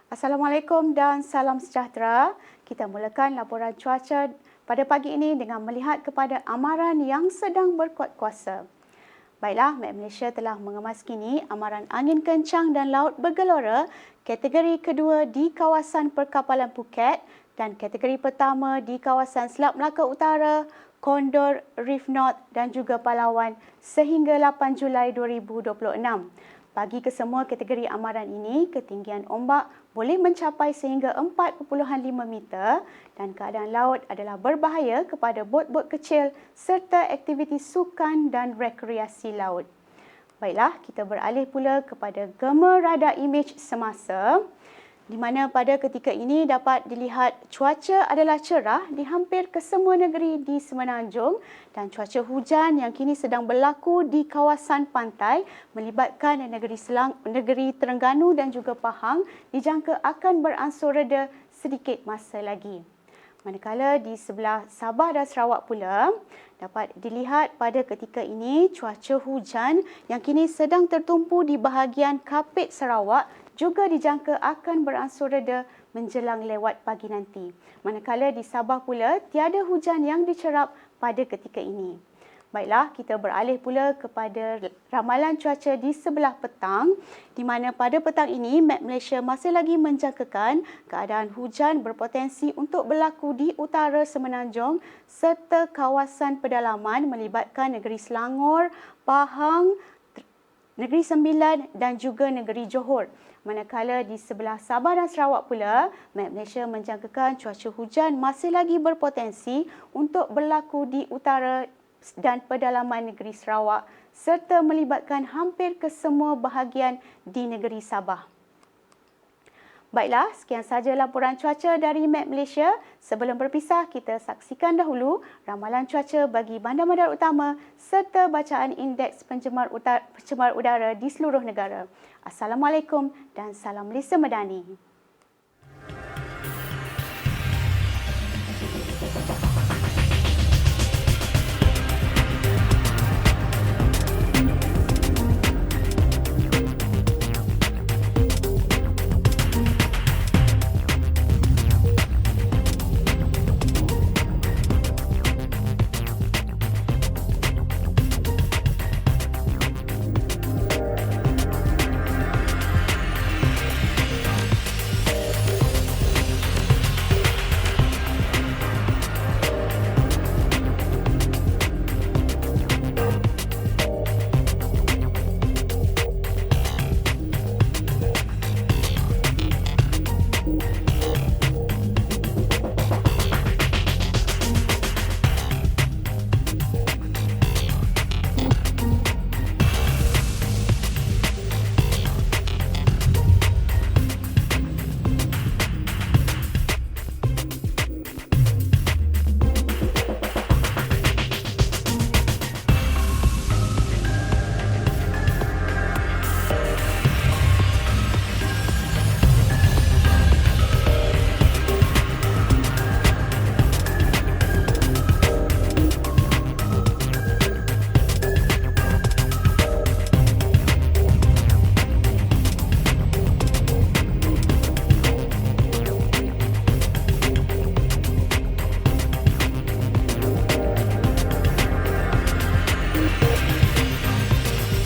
Assalamualaikum dan salam sejahtera. Kita mulakan laporan cuaca pada pagi ini dengan melihat kepada amaran yang sedang berkuat kuasa. Baiklah, Met Malaysia telah mengemas kini amaran angin kencang dan laut bergelora kategori kedua di kawasan perkapalan Phuket dan kategori pertama di kawasan Selat Melaka Utara, Condor, Reef North dan juga Palawan sehingga 8 Julai 2026. Bagi kesemua kategori amaran ini, ketinggian ombak boleh mencapai sehingga 4.5 meter dan keadaan laut adalah berbahaya kepada bot-bot kecil serta aktiviti sukan dan rekreasi laut. Baiklah, kita beralih pula kepada gema radar imej semasa di mana pada ketika ini dapat dilihat cuaca adalah cerah di hampir kesemua negeri di Semenanjung dan cuaca hujan yang kini sedang berlaku di kawasan pantai melibatkan negeri Terengganu dan juga Pahang dijangka akan beransur reda sedikit masa lagi. Manakala di sebelah Sabah dan Sarawak pula dapat dilihat pada ketika ini cuaca hujan yang kini sedang tertumpu di bahagian Kapit Sarawak juga dijangka akan beransur reda menjelang lewat pagi nanti. Manakala di Sabah pula tiada hujan yang dicerap pada ketika ini. Baiklah, kita beralih pula kepada ramalan cuaca di sebelah petang di mana pada petang ini Met Malaysia masih lagi menjangkakan keadaan hujan berpotensi untuk berlaku di utara Semenanjung serta kawasan pedalaman melibatkan negeri Selangor, Pahang, Negeri Sembilan dan juga Negeri Johor. Manakala di sebelah Sabah dan Sarawak pula, Met Malaysia menjangkakan cuaca hujan masih lagi berpotensi untuk berlaku di utara dan pedalaman negeri Sarawak serta melibatkan hampir kesemua bahagian di negeri Sabah. Baiklah, sekian sahaja laporan cuaca dari Met Malaysia. Sebelum berpisah, kita saksikan dahulu ramalan cuaca bagi bandar-bandar utama serta bacaan indeks pencemar udara di seluruh negara. Assalamualaikum dan salam Malaysia Madani.